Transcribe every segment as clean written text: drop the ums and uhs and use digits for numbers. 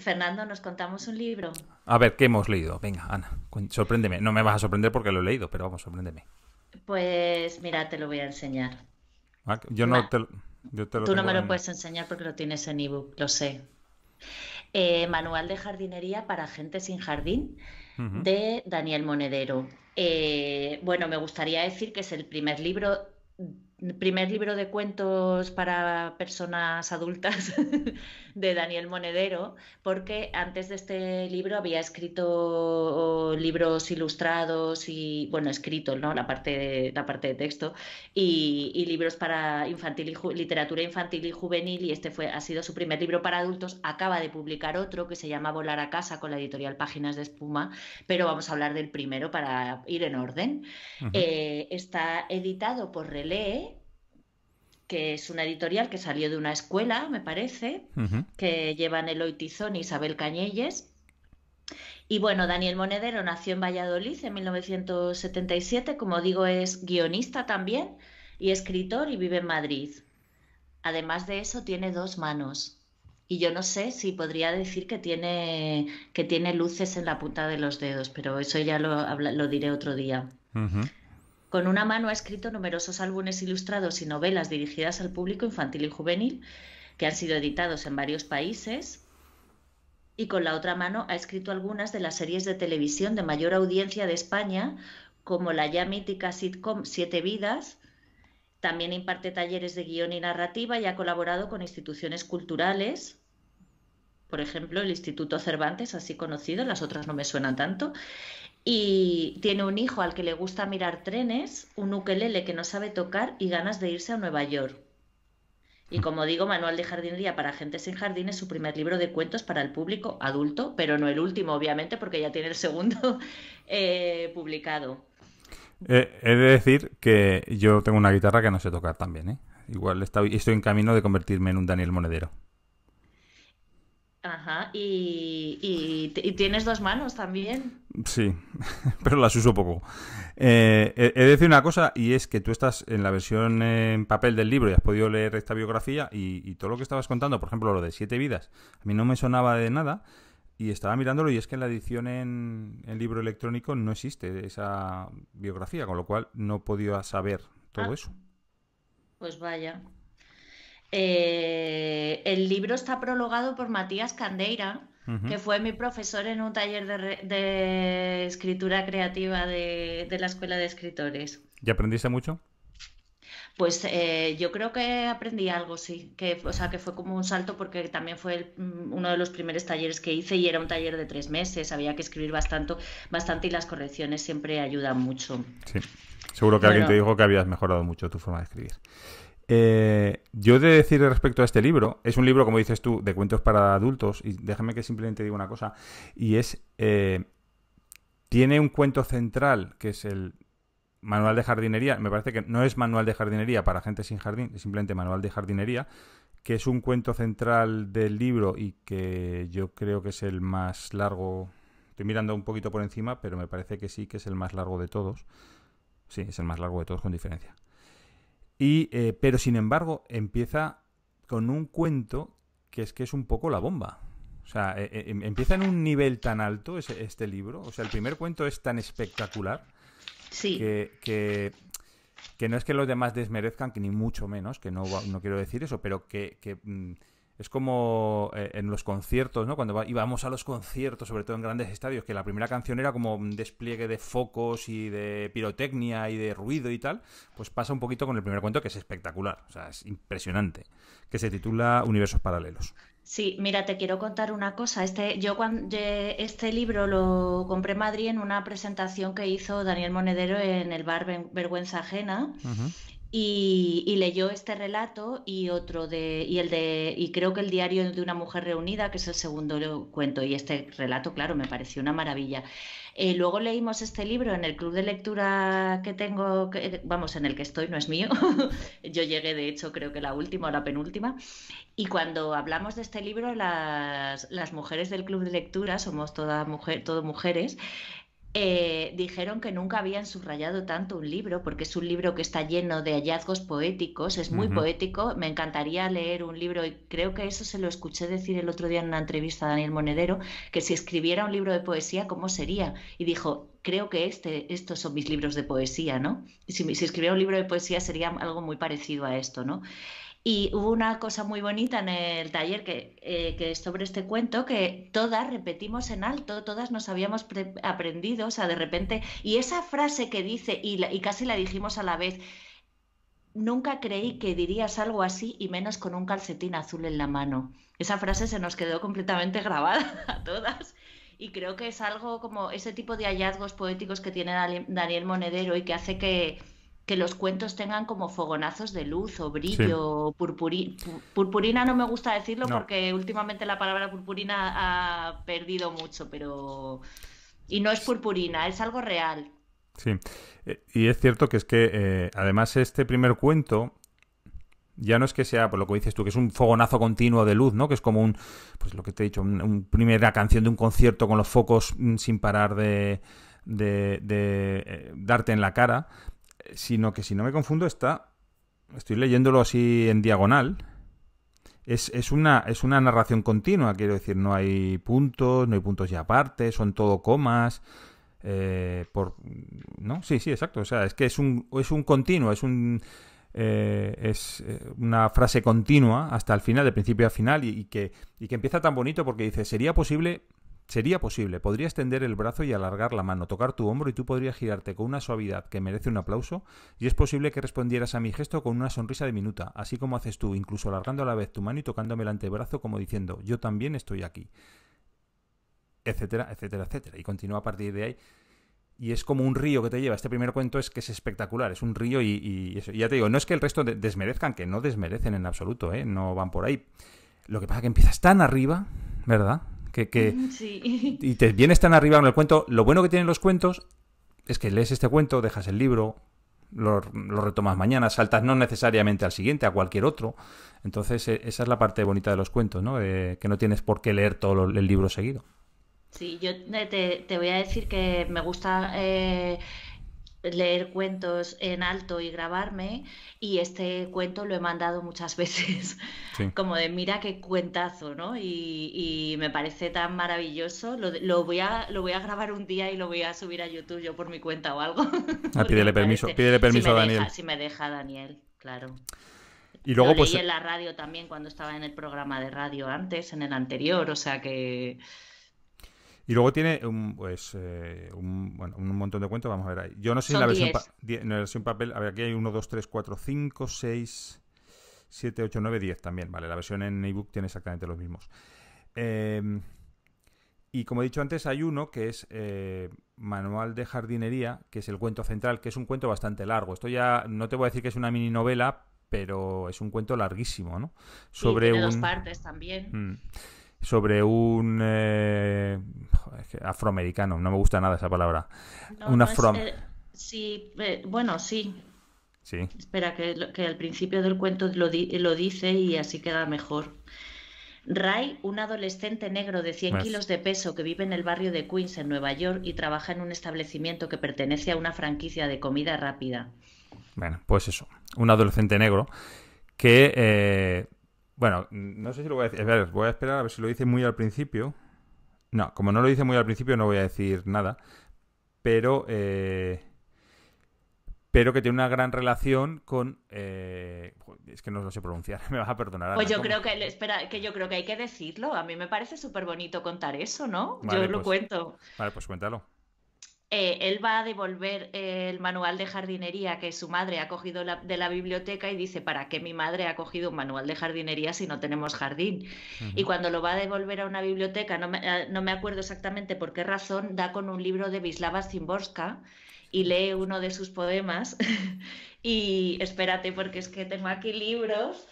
Fernando, ¿nos contamos un libro? A ver, ¿qué hemos leído? Venga, Ana, sorpréndeme. No me vas a sorprender porque lo he leído, pero vamos, sorpréndeme. Pues mira, te lo voy a enseñar. ¿Va? Yo no Ma- te, yo te lo Tú no me tengo lo en... puedes enseñar porque lo tienes en ebook, lo sé. Manual de jardinería para gente sin jardín Ujú. de Daniel Monedero. Bueno, me gustaría decir que es el primer libro de cuentos para personas adultas de Daniel Monedero, porque antes de este libro había escrito libros ilustrados y, bueno, escrito, ¿no? La parte de texto y libros para literatura infantil y juvenil, y este ha sido su primer libro para adultos. Acaba de publicar otro que se llama Volar a casa con la editorial Páginas de Espuma, pero vamos a hablar del primero para ir en orden. Ujú. Está editado por Relee, que es una editorial que salió de una escuela, me parece, Ujú. que llevan Eloy Tizón y Isabel Cañelles. Y bueno, Daniel Monedero nació en Valladolid en 1977, como digo, es guionista también y escritor, y vive en Madrid. Además de eso, tiene dos manos. Y yo no sé si podría decir que tiene luces en la punta de los dedos, pero eso ya lo diré otro día. Ujú. Con una mano ha escrito numerosos álbumes ilustrados y novelas dirigidas al público infantil y juvenil, que han sido editados en varios países. Y con la otra mano ha escrito algunas de las series de televisión de mayor audiencia de España, como la ya mítica sitcom Siete Vidas. También imparte talleres de guión y narrativa y ha colaborado con instituciones culturales, por ejemplo, el Instituto Cervantes, así conocido, las otras no me suenan tanto. Y tiene un hijo al que le gusta mirar trenes, un ukelele que no sabe tocar y ganas de irse a Nueva York. Y como digo, Manual de jardinería para gente sin jardín es su primer libro de cuentos para el público adulto, pero no el último, obviamente, porque ya tiene el segundo publicado. He de decir que yo tengo una guitarra que no sé tocar también, ¿eh? Igual estoy en camino de convertirme en un Daniel Monedero. Ajá, y tienes dos manos también. Sí, pero las uso poco. He de decir una cosa, y es que tú estás en la versión en papel del libro y has podido leer esta biografía y todo lo que estabas contando, por ejemplo, lo de Siete Vidas, a mí no me sonaba de nada y estaba mirándolo y es que en la edición en libro electrónico no existe esa biografía, con lo cual no he podido saber todo Ah, eso. pues vaya. El libro está prologado por Matías Candeira, Ujú. que fue mi profesor en un taller de escritura creativa de la Escuela de Escritores. ¿Ya aprendiste mucho? Pues yo creo que aprendí algo, sí, o sea, que fue como un salto porque también fue uno de los primeros talleres que hice y era un taller de 3 meses, había que escribir bastante, bastante, y las correcciones siempre ayudan mucho. Sí. Seguro que alguien te Bueno, dijo que habías mejorado mucho tu forma de escribir. Yo he de decir respecto a este libro, es un libro, como dices tú, de cuentos para adultos, y déjame que simplemente diga una cosa, y tiene un cuento central, que es el manual de jardinería, me parece que no es manual de jardinería para gente sin jardín, es simplemente manual de jardinería, que es un cuento central del libro y que yo creo que es el más largo, estoy mirando un poquito por encima, pero me parece que sí que es el más largo de todos, sí, es el más largo de todos con diferencia. Pero sin embargo, empieza con un cuento que es un poco la bomba. O sea, empieza en un nivel tan alto este libro. O sea, el primer cuento es tan espectacular sí. que no es que los demás desmerezcan, que ni mucho menos, que no quiero decir eso, pero es como en los conciertos, ¿no? Cuando íbamos a los conciertos, sobre todo en grandes estadios, que la primera canción era como un despliegue de focos y de pirotecnia y de ruido y tal, pues pasa un poquito con el primer cuento, que es espectacular, o sea, es impresionante, que se titula Universos Paralelos. Sí, mira, te quiero contar una cosa. Yo cuando este libro lo compré en Madrid en una presentación que hizo Daniel Monedero en el bar Vergüenza Ajena, Ujú. y leyó este relato y otro y creo que el diario de una mujer reunida, que es el segundo cuento, y este relato, claro, me pareció una maravilla. Luego leímos este libro en el club de lectura que tengo, vamos, en el que estoy, no es mío. Yo llegué, de hecho, creo que la última o la penúltima. Y cuando hablamos de este libro, las mujeres del club de lectura, somos todas todo mujeres, dijeron que nunca habían subrayado tanto un libro, porque es un libro que está lleno de hallazgos poéticos, es muy Ujú. poético. Me encantaría leer un libro, y creo que eso se lo escuché decir el otro día en una entrevista a Daniel Monedero, que si escribiera un libro de poesía, ¿cómo sería? Y dijo, creo que estos son mis libros de poesía, ¿no? Y si escribiera un libro de poesía sería algo muy parecido a esto, ¿no? Y hubo una cosa muy bonita en el taller que es sobre este cuento, que todas repetimos en alto, todas nos habíamos aprendido, o sea, de repente, y esa frase que dice, y casi la dijimos a la vez, nunca creí que dirías algo así y menos con un calcetín azul en la mano. Esa frase se nos quedó completamente grabada a todas. Y creo que es algo como ese tipo de hallazgos poéticos que tiene Daniel Monedero y que hace que los cuentos tengan como fogonazos de luz o Sí, brillo, purpurina no me gusta decirlo no, porque últimamente la palabra purpurina ha perdido mucho, pero... Y no es purpurina, es algo real. sí. Y es cierto que es que, además, este primer cuento ya no es que sea, por lo que dices tú, que es un fogonazo continuo de luz, ¿no? Que es como pues lo que te he dicho, primera canción de un concierto con los focos sin parar de darte en la cara, sino que si no me confundo estoy leyéndolo así en diagonal, es una narración continua, quiero decir, no hay puntos y aparte, son todo comas, ¿no? Sí, sí, exacto, o sea, es que es un continuo, es una frase continua hasta el final, de principio a final, y que empieza tan bonito porque dice, sería posible, podría extender el brazo y alargar la mano, tocar tu hombro y tú podrías girarte con una suavidad que merece un aplauso, y es posible que respondieras a mi gesto con una sonrisa diminuta, así como haces tú, incluso alargando a la vez tu mano y tocándome el antebrazo como diciendo, yo también estoy aquí, etcétera, etcétera, etcétera. Y continúa a partir de ahí. Y es como un río que te lleva. Este primer cuento es que es espectacular, es un río y eso. Y ya te digo, no es que el resto desmerezcan, que no desmerecen en absoluto, ¿eh? No van por ahí. Lo que pasa es que empiezas tan arriba, ¿verdad? Sí. Y te vienes tan arriba con el cuento. Lo bueno que tienen los cuentos es que lees este cuento, dejas el libro, lo retomas mañana, saltas no necesariamente al siguiente, a cualquier otro. Entonces, esa es la parte bonita de los cuentos, ¿no? Que no tienes por qué leer todo el libro seguido. Sí, yo te voy a decir que me gusta leer cuentos en alto y grabarme, y este cuento lo he mandado muchas veces, Sí. como de mira qué cuentazo, ¿no? Y me parece tan maravilloso. Lo voy a grabar un día y lo voy a subir a YouTube yo por mi cuenta o algo, Ah, porque me parece, pídele permiso a Daniel. si me deja Daniel, claro. Y Lo luego, leí pues, en la radio también cuando estaba en el programa de radio antes, en el anterior, o sea que... y luego tiene bueno, un montón de cuentos. Vamos a ver ahí. Yo no sé si en Son la versión, 10. en la versión papel. A ver, aquí hay uno 2 3 4 5 6 7 8 9 10 también. Vale, la versión en ebook tiene exactamente los mismos. Eh, y como he dicho antes, hay uno que es Manual de jardinería, que es el cuento central, que es un cuento bastante largo. Esto ya no te voy a decir que es una mini novela, pero es un cuento larguísimo, ¿no? Sí, Sobre tiene dos un. partes también. Mm, sobre un afroamericano, no me gusta nada esa palabra. No, Un no es. afro... Sí, bueno, sí. Sí, Espera, que al principio del cuento lo dice y así queda mejor. Ray, un adolescente negro de 100 ¿ves? kilos de peso que vive en el barrio de Queens, en Nueva York, y trabaja en un establecimiento que pertenece a una franquicia de comida rápida. Bueno, pues eso. Un adolescente negro que... bueno, no sé si lo voy a decir. A ver, voy a esperar a ver si lo dice muy al principio. No, como no lo dice muy al principio no voy a decir nada. Pero... pero que tiene una gran relación con... es que no lo sé pronunciar, me vas a perdonar, Pues Ana. yo ¿Cómo? creo espera, que yo creo que hay que decirlo. A mí me parece súper bonito contar eso, ¿no? Yo Vale, lo pues... cuento. Vale, pues cuéntalo. Él va a devolver el manual de jardinería que su madre ha cogido de la biblioteca y dice, ¿para qué mi madre ha cogido un manual de jardinería si no tenemos jardín? Y Ujú. cuando lo va a devolver a una biblioteca, no me acuerdo exactamente por qué razón, da con un libro de Wisława Szymborska y lee uno de sus poemas. Y espérate, porque es que tengo aquí libros.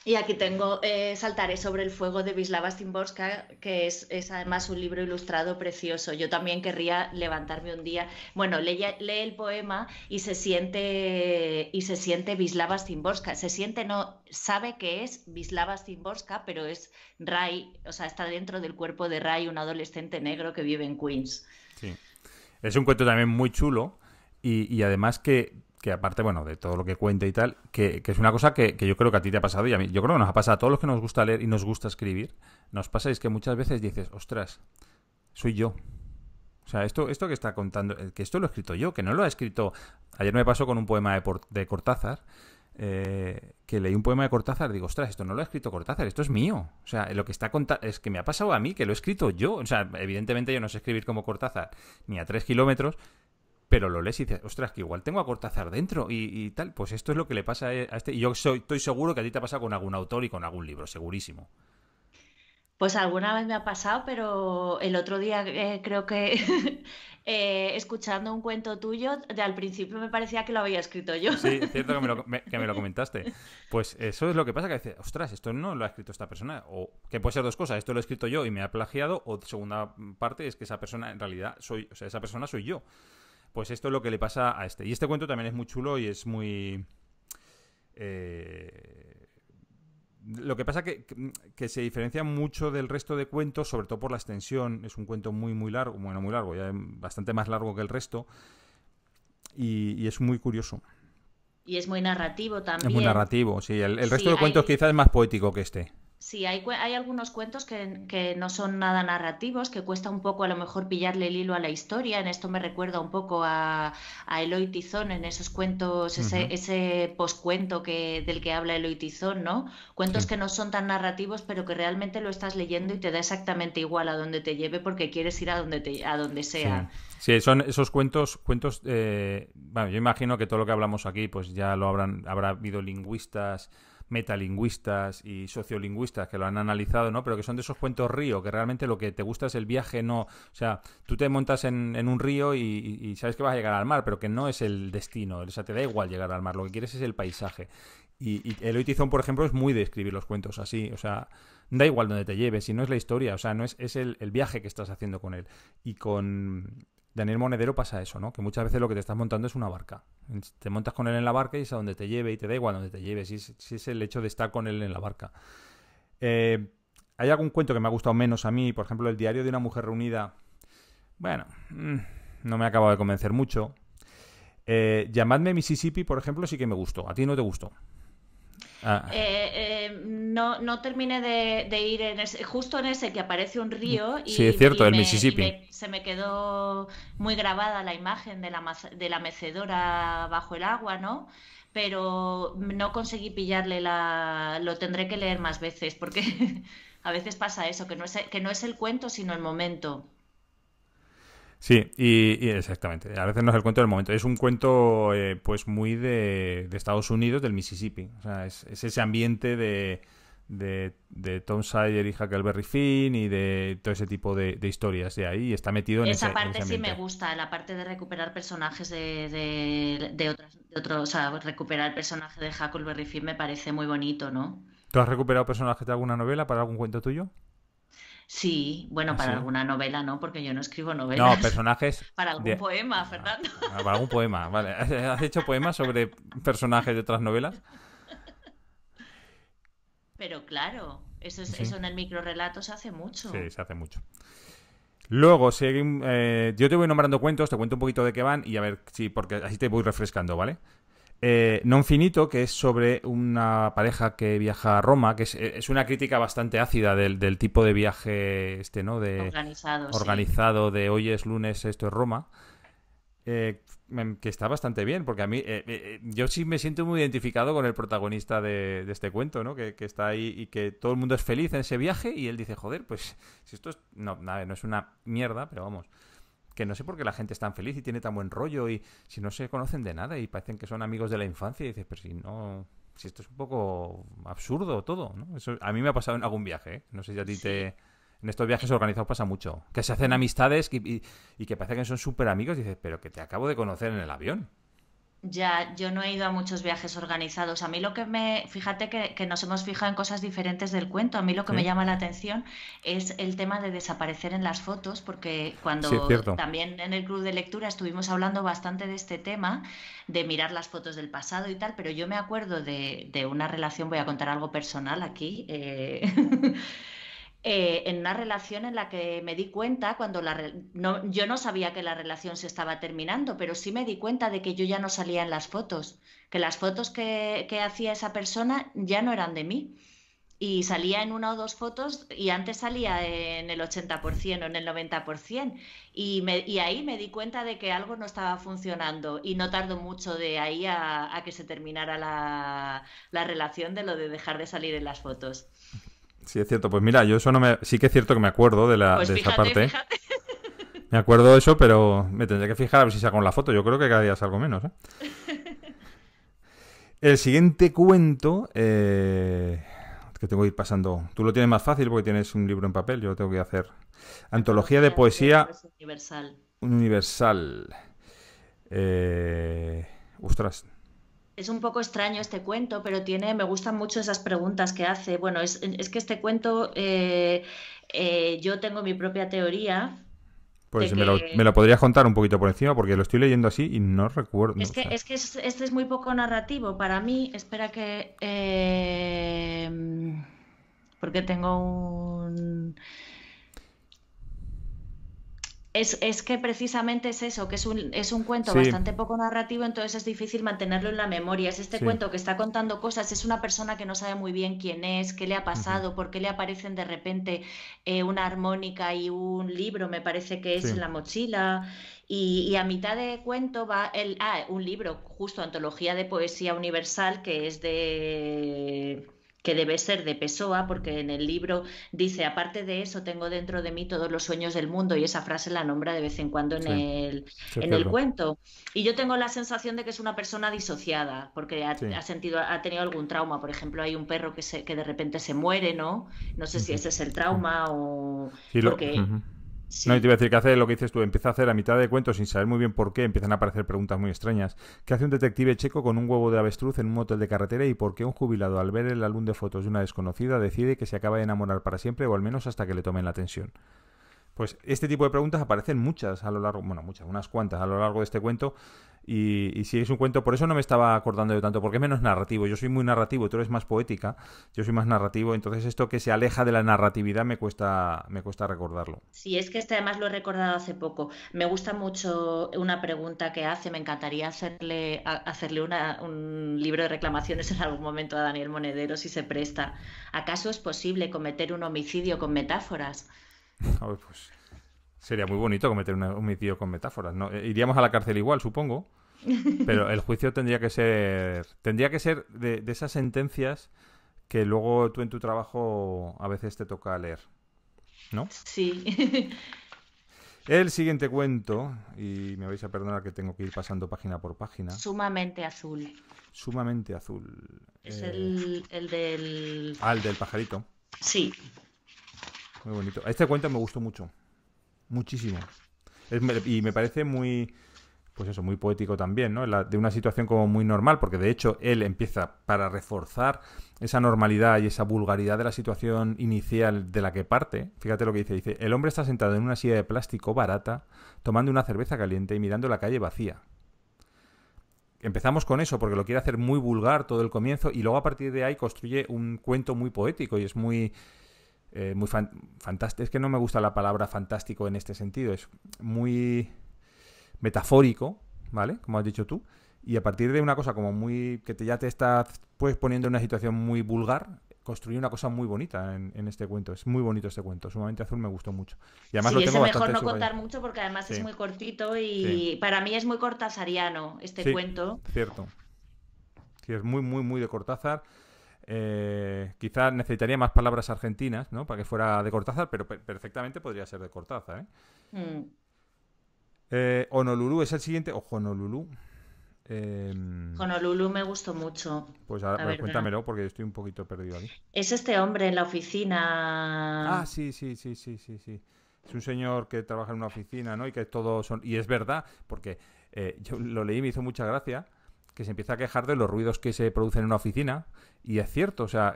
Y aquí tengo Saltaré sobre el fuego de Wisława Szymborska, que es además un libro ilustrado precioso. Yo también querría levantarme un día. Bueno, lee el poema y se siente Wisława Szymborska. Se siente, no, sabe que es Wisława Szymborska, pero es Ray, o sea, está dentro del cuerpo de Ray, un adolescente negro que vive en Queens. Sí. Es un cuento también muy chulo y además que aparte, bueno, de todo lo que cuenta y tal, que es una cosa que yo creo que a ti te ha pasado y a mí, yo creo que nos ha pasado a todos los que nos gusta leer y nos gusta escribir, nos pasa es que muchas veces dices, ostras, soy yo. O sea, esto que está contando, que esto lo he escrito yo, que no lo ha escrito... Ayer me pasó con un poema de Cortázar, que leí un poema de Cortázar, digo, ostras, esto no lo ha escrito Cortázar, esto es mío. O sea, lo que está contando es que me ha pasado a mí, que lo he escrito yo. O sea, evidentemente yo no sé escribir como Cortázar, ni a 3 kilómetros, pero lo lees y dices, ostras, que igual tengo a Cortázar dentro y tal. Pues esto es lo que le pasa a este. Y yo estoy seguro que a ti te ha pasado con algún autor y con algún libro, segurísimo. Pues alguna vez me ha pasado, pero el otro día creo que escuchando un cuento tuyo, al principio me parecía que lo había escrito yo. Sí, es cierto que que me lo comentaste. Pues eso es lo que pasa, que dices, ostras, esto no lo ha escrito esta persona. O que puede ser dos cosas, esto lo he escrito yo y me ha plagiado, o segunda parte es que esa persona en realidad o sea, esa persona soy yo. Pues esto es lo que le pasa a este. Y este cuento también es muy chulo y es muy... Lo que pasa que se diferencia mucho del resto de cuentos, sobre todo por la extensión. Es un cuento muy, muy largo, bueno, muy largo, ya bastante más largo que el resto. Y es muy curioso. Y es muy narrativo Es muy también. narrativo, sí. El resto Sí, de cuentos quizás es más poético que este. sí, hay algunos cuentos que no son nada narrativos, que cuesta un poco a lo mejor pillarle el hilo a la historia. En esto me recuerda un poco a Eloy Tizón, en esos cuentos, Ujú. ese poscuento del que habla Eloy Tizón, ¿no? Cuentos Sí, que no son tan narrativos, pero que realmente lo estás leyendo y te da exactamente igual a donde te lleve porque quieres ir a donde sí. sea. Sí, son esos cuentos, bueno, yo imagino que todo lo que hablamos aquí, pues ya habrá habido lingüistas, metalingüistas y sociolingüistas que lo han analizado, ¿no? Pero que son de esos cuentos río, que realmente lo que te gusta es el viaje, no... O sea, tú te montas en un río y sabes que vas a llegar al mar, pero que no es el destino. O sea, te da igual llegar al mar, lo que quieres es el paisaje. Y Eloy Tizón, por ejemplo, es muy de escribir los cuentos así, o sea, da igual donde te lleves, si no es la historia, o sea, no es el viaje que estás haciendo con él. Y con Daniel Monedero pasa eso, ¿no? Que muchas veces lo que te estás montando es una barca. Te montas con él en la barca y es a donde te lleve y te da igual donde te lleves, si es el hecho de estar con él en la barca. Eh, Hay algún cuento que me ha gustado menos a mí, por ejemplo, El diario de una mujer reunida. Bueno, no me ha acabado de convencer mucho. Llamadme Mississippi, por ejemplo, sí que me gustó. ¿A ti no te gustó? Ah, No terminé de ir justo en ese que aparece un río sí, es cierto, el Mississippi. se me quedó muy grabada la imagen de la mecedora bajo el agua, ¿no? Pero no conseguí pillarle lo tendré que leer más veces porque a veces pasa eso, que no es el cuento, sino el momento. Sí, y exactamente. A veces no es el cuento del momento. Es un cuento, pues, muy de Estados Unidos, del Mississippi. O sea, es ese ambiente de Tom Sawyer y Huckleberry Finn y de todo ese tipo de historias de ahí. Y está metido Esa en ese parte sí me ambiente. gusta, la parte de recuperar personajes de otros, o sea, recuperar el personaje de Huckleberry Finn me parece muy bonito, ¿no? ¿Tú has recuperado personajes de alguna novela para algún cuento tuyo? Sí, bueno, para ¿Así? alguna novela, ¿no? Porque yo no escribo No, novelas. personajes Para algún de... poema, Fernando. Para algún poema, vale. ¿Has hecho poemas sobre personajes de otras novelas? Pero claro, Sí, eso en el microrrelato se hace mucho. sí, se hace mucho. Luego, yo te voy nombrando cuentos, te cuento un poquito de qué van y a ver si, porque así te voy refrescando, ¿vale? Non Finito, que es sobre una pareja que viaja a Roma, que es una crítica bastante ácida del tipo de viaje este, ¿no? De Organizado, sí. organizado de hoy es lunes, esto es Roma. Que está bastante bien, porque a mí yo sí me siento muy identificado con el protagonista de este cuento, ¿no? Que está ahí y que todo el mundo es feliz en ese viaje y él dice, joder, pues si esto es... No, nada, no es una mierda, pero vamos, que no sé por qué la gente es tan feliz y tiene tan buen rollo y si no se conocen de nada y parecen que son amigos de la infancia y dices, pero si no... Si esto es un poco absurdo todo, ¿no? Eso a mí me ha pasado en algún viaje, ¿eh? No sé si a ti Sí. te... En estos viajes organizados pasa mucho. Que se hacen amistades y que parece que son súper amigos. Y dices, pero que te acabo de conocer en el avión. Ya, yo no he ido a muchos viajes organizados. A mí lo que fíjate que nos hemos fijado en cosas diferentes del cuento. A mí lo que me Sí, llama la atención es el tema de desaparecer en las fotos, porque sí, es cuando cierto. también en el club de lectura estuvimos hablando bastante de este tema, de mirar las fotos del pasado y tal, pero yo me acuerdo de una relación, voy a contar algo personal aquí, en una relación en la que me di cuenta cuando no, yo no sabía que la relación se estaba terminando, pero sí me di cuenta de que yo ya no salía en las fotos, que las fotos que hacía esa persona ya no eran de mí. Y salía en una o dos fotos y antes salía en el 80% o en el 90%. Y ahí me di cuenta de que algo no estaba funcionando y no tardó mucho de ahí a que se terminara la relación de lo de dejar de salir en las fotos. Sí, es cierto. Pues mira, yo eso no me... Sí que es cierto que me acuerdo Pues de esa fíjate, parte. fíjate. Me acuerdo de eso, pero me tendré que fijar a ver si saco la foto. Yo creo que cada día salgo menos, ¿eh? El siguiente cuento... que tengo que ir pasando... Tú lo tienes más fácil porque tienes un libro en papel. Yo lo tengo que hacer. Antología de Antología de poesía poesía universal. universal. Ostras. Es un poco extraño este cuento, pero me gustan mucho esas preguntas que hace. Bueno, es que este cuento, yo tengo mi propia teoría de Pues me que lo podrías contar un poquito por encima porque lo estoy leyendo así y no recuerdo. No, o sea, este es muy poco narrativo para mí. Espera que, porque tengo un... Es que precisamente es eso, que es un cuento sí, bastante poco narrativo, entonces es difícil mantenerlo en la memoria. Es este sí. cuento que está contando cosas, es una persona que no sabe muy bien quién es, qué le ha Ujú, pasado, por qué le aparecen de repente una armónica y un libro, me parece que es sí, en la mochila. Y a mitad de cuento va un libro, justo Antología de Poesía Universal, que es de... que debe ser de Pessoa, porque en el libro dice, aparte de eso, tengo dentro de mí todos los sueños del mundo y esa frase la nombra de vez en cuando sí. Sí, es en el cierto. cuento. Y yo tengo la sensación de que es una persona disociada, porque Sí. ha tenido algún trauma. Por ejemplo, hay un perro que de repente se muere, ¿no? No sé si Ujú, ese es el sí. trauma o... Sí, Porque ujú. No, y te iba a sí. decir que hace lo que dices tú, empieza a hacer a mitad de cuentos sin saber muy bien por qué, empiezan a aparecer preguntas muy extrañas. ¿Qué hace un detective checo con un huevo de avestruz en un motel de carretera y por qué un jubilado al ver el álbum de fotos de una desconocida decide que se acaba de enamorar para siempre o al menos hasta que le tomen la tensión? Pues este tipo de preguntas aparecen muchas a lo largo, bueno, muchas, unas cuantas a lo largo de este cuento. Y si es un cuento, por eso no me estaba acordando yo tanto, porque es menos narrativo. Yo soy muy narrativo, tú eres más poética, yo soy más narrativo, entonces esto que se aleja de la narratividad me cuesta recordarlo. Sí, es que este además lo he recordado hace poco. Me gusta mucho una pregunta que hace. Me encantaría hacerle un libro de reclamaciones en algún momento a Daniel Monedero si se presta. ¿Acaso es posible cometer un homicidio con metáforas? A ver, pues sería muy bonito cometer un homicidio con metáforas, ¿no? Iríamos a la cárcel igual, supongo, pero el juicio tendría que ser de esas sentencias que luego tú en tu trabajo a veces te toca leer, ¿no? Sí, El siguiente cuento, y me vais a perdonar que tengo que ir pasando página por página, sumamente azul. sumamente azul. Es el del... El del pajarito, Sí, muy bonito. Este cuento me gustó mucho, muchísimo. Y me parece muy, pues eso, muy poético también, ¿no? De una situación como muy normal, porque de hecho él empieza para reforzar esa normalidad y esa vulgaridad de la situación inicial de la que parte. Fíjate lo que dice, el hombre está sentado en una silla de plástico barata, tomando una cerveza caliente y mirando la calle vacía. Empezamos con eso porque lo quiere hacer muy vulgar todo el comienzo y luego a partir de ahí construye un cuento muy poético y es muy fantástico. Es que no me gusta la palabra fantástico en este sentido, es muy metafórico, ¿vale? Como has dicho tú. Y a partir de una cosa como muy... ya te estás pues poniendo en una situación muy vulgar, construir una cosa muy bonita en este cuento. Es muy bonito este cuento. Sumamente azul me gustó mucho. Y además sí, lo tengo ese mejor bastante no subrayado. contar mucho porque además es Sí, muy cortito sí, y para mí es muy cortasariano este sí, cuento. cierto. Sí, es muy, muy, muy de Cortázar. Quizás necesitaría más palabras argentinas, ¿no? Para que fuera de Cortázar, pero perfectamente podría ser de Cortázar, ¿eh? Mm. Honolulu es el siguiente. O Honolulu. Eh, Honolulu me gustó mucho, pues ahora, la pues verdad. cuéntamelo porque estoy un poquito perdido aquí. Es este hombre en la Ah, oficina. sí, sí, sí, sí, sí, sí. Es un señor que trabaja en una oficina, ¿no? Y que todos son... Y es verdad, porque yo lo leí y me hizo mucha gracia. que se empieza a quejar de los ruidos que se producen en una oficina. Y es cierto, o sea,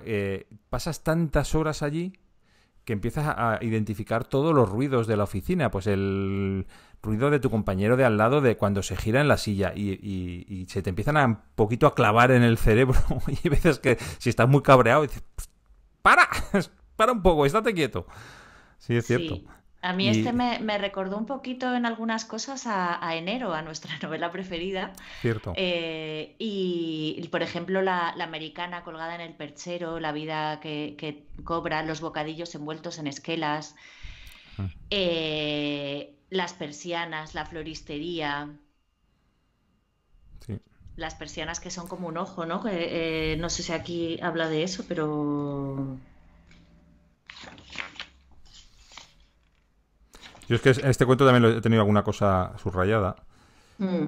pasas tantas horas allí que empiezas a identificar todos los ruidos de la oficina. Pues el ruido de tu compañero de al lado de cuando se gira en la silla y se te empiezan a un poquito a clavar en el cerebro. Y hay veces que si estás muy cabreado dices, ¡para! ¡Para un poco! ¡Estate quieto! Sí, es cierto. Sí, a mí Y me recordó un poquito en algunas cosas a Enero, a nuestra novela preferida. cierto. Y, por ejemplo, la americana colgada en el perchero, la vida que cobra, los bocadillos envueltos en esquelas, las persianas, la floristería, Sí. las persianas que son como un ojo, ¿no? Que, no sé si aquí habla de eso, pero... Yo es que en este cuento también he tenido alguna cosa subrayada. Mm.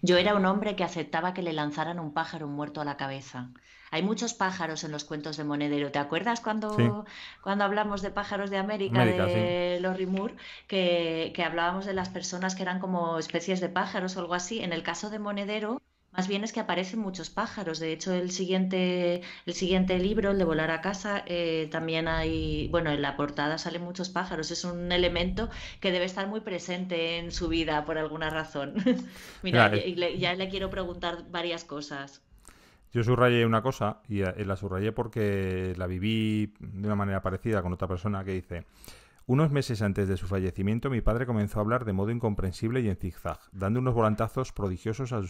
Yo era un hombre que aceptaba que le lanzaran un pájaro muerto a la cabeza. Hay muchos pájaros en los cuentos de Monedero. ¿Te acuerdas Sí. cuando hablamos de pájaros de América, América, sí. de Lorry Moore, que hablábamos de las personas que eran como especies de pájaros o algo así? En el caso de Monedero, más bien es que aparecen muchos pájaros. De hecho, el siguiente libro, el de Volar a casa, también hay, bueno, en la portada salen muchos pájaros. Es un elemento que debe estar muy presente en su vida por alguna razón. Mira, Mira, ya le quiero preguntar varias cosas. yo subrayé una cosa y la subrayé porque la viví de una manera parecida con otra persona que dice: unos meses antes de su fallecimiento, mi padre comenzó a hablar de modo incomprensible y en zigzag, dando unos volantazos prodigiosos a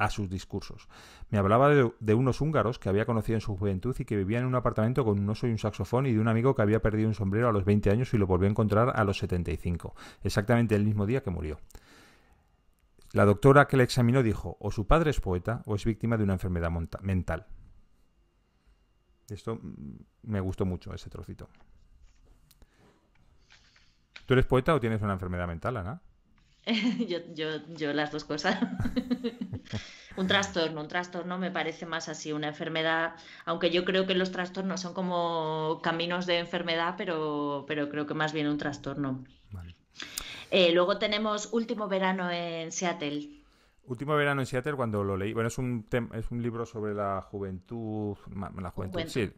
sus discursos. Me hablaba de unos húngaros que había conocido en su juventud y que vivían en un apartamento con un oso y un saxofón, y de un amigo que había perdido un sombrero a los 20 años y lo volvió a encontrar a los 75, exactamente el mismo día que murió. La doctora que le examinó dijo: o su padre es poeta o es víctima de una enfermedad mental. Esto me gustó mucho, ese trocito. ¿Tú eres poeta o tienes una enfermedad mental, Ana? Yo las dos cosas. Un trastorno me parece más así, una enfermedad, aunque yo creo que los trastornos son como caminos de enfermedad, pero creo que más bien un trastorno. Vale. Luego tenemos Último verano en Seattle. Último verano en Seattle, cuando lo leí. Bueno, es un libro sobre la juventud. La Un juventud, cuento. sí.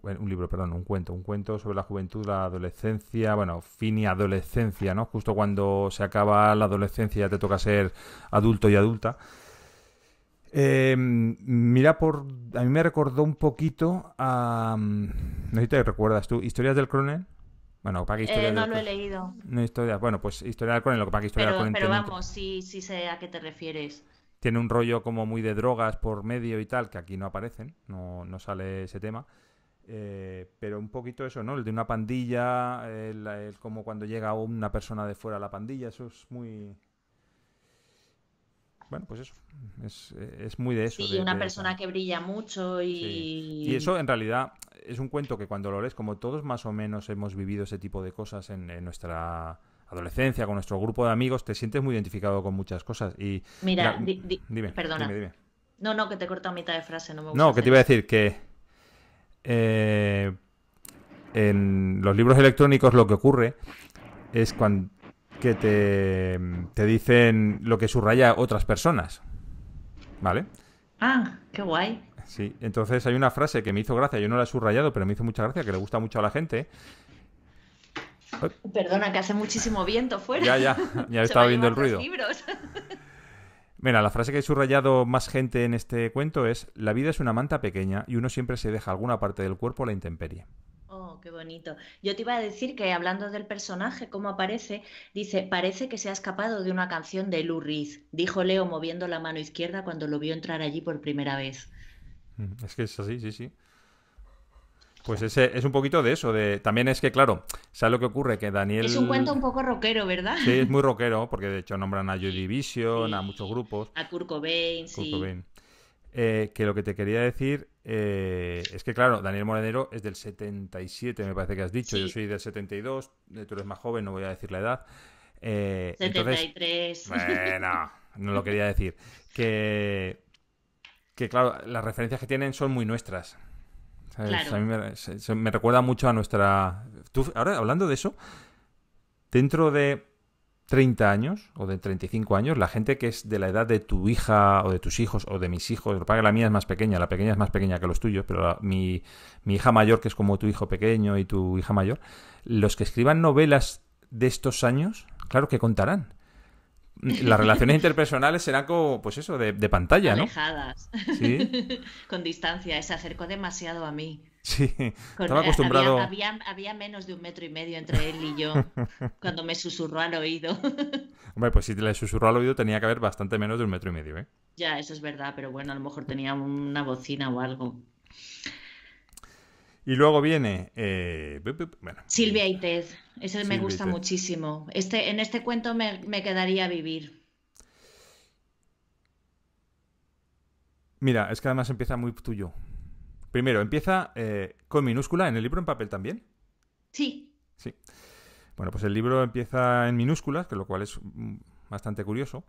Un libro, perdón, un cuento. Un cuento sobre la juventud, la adolescencia. Bueno, fin y adolescencia, ¿no? Justo cuando se acaba la adolescencia ya te toca ser adulto y adulta. Mira, a mí me recordó un poquito a. No sé si te recuerdas tú. Historias del Cronen. Bueno, para que historias No del lo he Cronen. leído, No, bueno, pues Historia del Cronen. Lo que pasa que Historia del Cronen pero vamos, sí sé a qué te refieres. tiene un rollo como muy de drogas por medio y tal, que aquí no aparecen, no sale ese tema. Pero un poquito eso, ¿no? El de una pandilla, como cuando llega una persona de fuera a la pandilla, eso es muy... Bueno, pues eso, es muy de eso, Sí, una de esa... persona que brilla mucho Sí. Y y... eso en realidad es un cuento que cuando lo lees, como todos más o menos hemos vivido ese tipo de cosas en nuestra adolescencia, con nuestro grupo de amigos, te sientes muy identificado con muchas cosas. Y Mira, dime, perdona. dime. No, que te he cortado a mitad de frase, no me gusta No, que te hacer iba a eso. decir que eh, en los libros electrónicos lo que ocurre es que te dicen lo que subraya otras personas, ¿vale? Ah, qué guay. Sí, entonces hay una frase que me hizo gracia, yo no la he subrayado, pero me hizo mucha gracia, que le gusta mucho a la gente. Ay, Perdona, que hace muchísimo viento fuera. ya Se va estaba a viendo el llevar los ruido. libros. Mira, la frase que he subrayado más gente en este cuento es: la vida es una manta pequeña y uno siempre se deja alguna parte del cuerpo a la intemperie. Oh, qué bonito. Yo te iba a decir que hablando del personaje, cómo aparece, dice, parece que se ha escapado de una canción de Lou Reed, dijo Leo moviendo la mano izquierda cuando lo vio entrar allí por primera vez. Es que es así, sí, sí. Pues ese es un poquito de eso. También es que, claro, ¿sabes lo que ocurre? Que Es un Daniel cuento un poco rockero, ¿verdad? sí es muy rockero, porque de hecho nombran a Joy Division, a muchos Sí, grupos, a Kurt Cobain, Kurt sí. Cobain. Que lo que te quería decir es que, claro, Daniel Morenero es del 77, me parece que has dicho. Yo Sí, soy del 72, tú eres más joven, no voy a decir la edad. setenta Entonces, y tres. bueno, no lo quería decir. Que, que, claro, las referencias que tienen son muy nuestras. ¿Sabes? A Claro. mí me recuerda mucho a nuestra... Tú, ahora, hablando de eso, dentro de 30 años o de 35 años, la gente que es de la edad de tu hija o de tus hijos o de mis hijos, lo que pasa es que la mía es más pequeña, la pequeña es más pequeña que los tuyos, pero mi hija mayor, que es como tu hijo pequeño y tu hija mayor, los que escriban novelas de estos años, claro que contarán. Las relaciones interpersonales serán como, pues eso, de pantalla, ¿no? Alejadas, Sí, con distancia. Se acercó demasiado a mí. sí. Estaba acostumbrado. Había menos de 1,5 metros entre él y yo cuando me susurró al oído. Hombre, pues si le susurró al oído tenía que haber bastante menos de 1,5 metros, ¿eh? Ya, eso es verdad, pero bueno, a lo mejor tenía una bocina o algo. Y luego viene, bueno, Silvia y Ted, ese me Silvia y gusta Ted. muchísimo. En este cuento me quedaría a vivir. Mira, es que además empieza muy tuyo. Primero, empieza con minúscula en el libro en papel también. Sí, Sí. Bueno, pues el libro empieza en minúsculas, que lo cual es bastante curioso.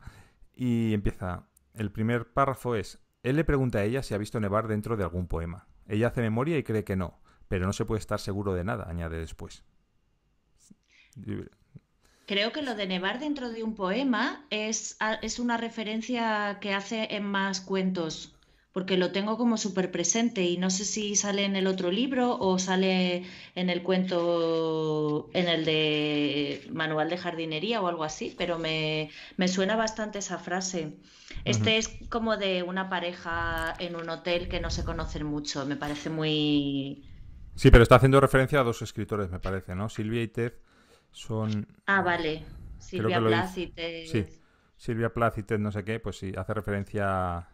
Y empieza, el primer párrafo es, él le pregunta a ella si ha visto nevar dentro de algún poema. Ella hace memoria y cree que no, pero no se puede estar seguro de nada, añade después. creo que lo de nevar dentro de un poema es una referencia que hace en más cuentos, porque lo tengo como súper presente y no sé si sale en el otro libro o sale en el cuento, en el de Manual de Jardinería o algo así, pero me suena bastante esa frase. Ujú. Este es como de una pareja en un hotel que no se conocen mucho, me parece muy... Sí, pero está haciendo referencia a dos escritores, me parece, ¿no? Silvia y Ted son... Ah, vale, Creo que Silvia lo dice... Plath y Sí, Ted. Silvia Plath y Ted no sé qué, pues sí, hace referencia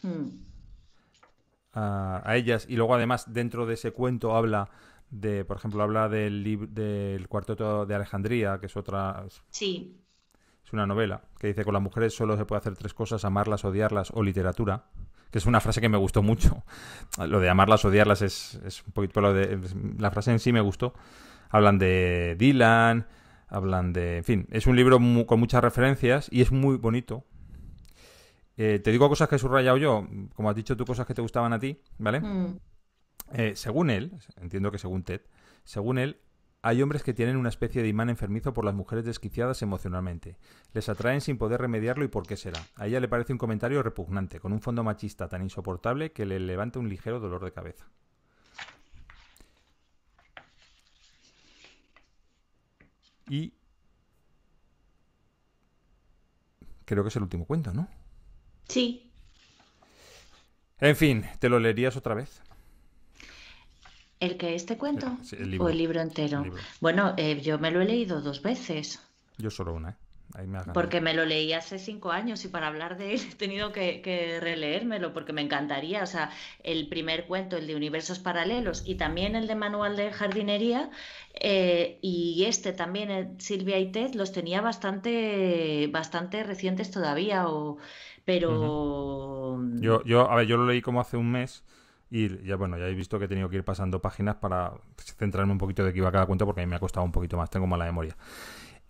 Hmm. a ellas. Y luego además dentro de ese cuento habla de, por ejemplo, habla del Cuarteto de Alejandría, que es otra, Sí. es una novela, que dice con las mujeres solo se puede hacer tres cosas, amarlas, odiarlas o literatura. Que es una frase que me gustó mucho. Lo de amarlas, odiarlas es un poquito... la frase en sí me gustó. Hablan de Dylan, hablan de... En fin, es un libro con muchas referencias y es muy bonito. Te digo cosas que he subrayado yo, como has dicho tú, cosas que te gustaban a ti, ¿vale? Hmm. Según él, entiendo que según Ted, según él, hay hombres que tienen una especie de imán enfermizo por las mujeres desquiciadas emocionalmente. Les atraen sin poder remediarlo y por qué será. A ella le parece un comentario repugnante, con un fondo machista tan insoportable que le levanta un ligero dolor de cabeza. Y creo que es el último cuento, ¿no? Sí. En fin, ¿te lo leerías otra vez? ¿El que este cuento? Sí, el ¿O el libro. libro El entero? libro. Bueno, yo me lo he leído 2 veces, Yo solo una, ¿eh? Ahí me has ganado. porque me lo leí hace 5 años y para hablar de él he tenido que releérmelo porque me encantaría. O sea, el primer cuento, el de Universos Paralelos y también el de Manual de Jardinería y este también, Silvia y Ted, los tenía bastante recientes todavía, Ujú. pero A ver, yo lo leí como hace un mes y ya, bueno, ya he visto que he tenido que ir pasando páginas para centrarme un poquito de qué iba cada cuento porque a mí me ha costado un poquito más, tengo mala memoria.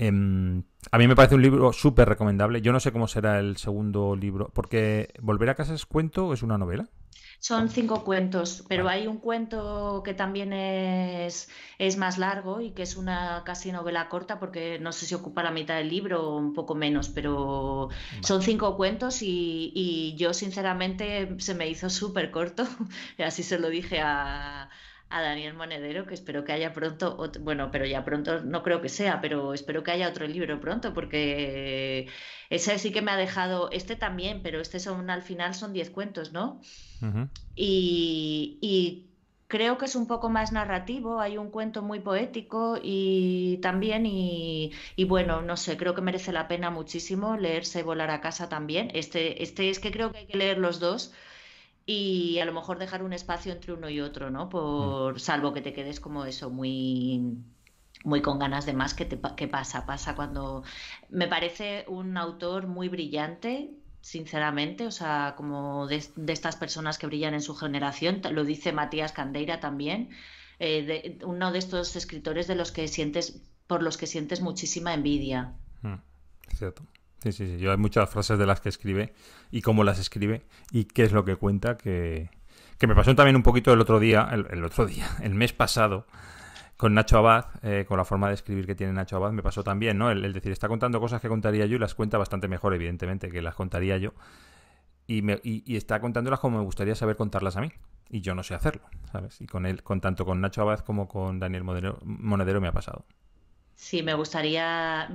A mí me parece un libro súper recomendable. Yo no sé cómo será el segundo libro, porque ¿Volver a casa es cuento o es una novela? son 5 cuentos, pero Vale, hay un cuento que también es más largo y que es una casi novela corta porque no sé si ocupa la mitad del libro o un poco menos, pero vale. son 5 cuentos y yo sinceramente se me hizo súper corto. Y así se lo dije a Daniel Monedero, que espero que haya pronto, bueno, pero ya pronto no creo que sea, pero espero que haya otro libro pronto porque ese sí que me ha dejado, este también, pero este son al final son 10 cuentos, ¿no? Ujú. Y creo que es un poco más narrativo, hay un cuento muy poético y también, y bueno, no sé, creo que merece la pena muchísimo leerse Volar a casa también. Este es que creo que hay que leer los dos y a lo mejor dejar un espacio entre uno y otro, ¿no? Mm. Salvo que te quedes como eso, muy con ganas de más, que pasa cuando... Me parece un autor muy brillante, sinceramente, o sea, como de estas personas que brillan en su generación, lo dice Matías Candeira también, uno de estos escritores por los que sientes muchísima envidia. Mm. Es cierto. Sí, sí, sí. Yo hay muchas frases de las que escribe y cómo las escribe y qué es lo que cuenta que me pasó también un poquito el otro día, el mes pasado, con Nacho Abad, con la forma de escribir que tiene Nacho Abad, me pasó también, ¿no? El decir, está contando cosas que contaría yo y las cuenta bastante mejor, evidentemente, que las contaría yo. Y está contándolas como me gustaría saber contarlas a mí. Y yo no sé hacerlo, ¿sabes? Y con él, tanto con Nacho Abad como con Daniel Monedero me ha pasado. Sí, me gustaría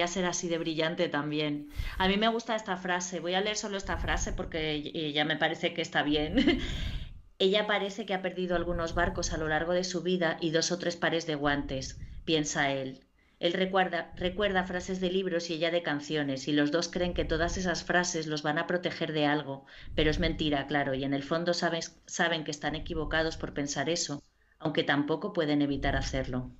ser así de brillante también. A mí me gusta esta frase. Voy a leer solo esta frase porque ya me parece que está bien. Ella parece que ha perdido algunos barcos a lo largo de su vida y 2 o 3 pares de guantes, piensa él. Él recuerda frases de libros y ella de canciones, y los dos creen que todas esas frases los van a proteger de algo, pero es mentira, claro, y en el fondo saben que están equivocados por pensar eso, aunque tampoco pueden evitar hacerlo.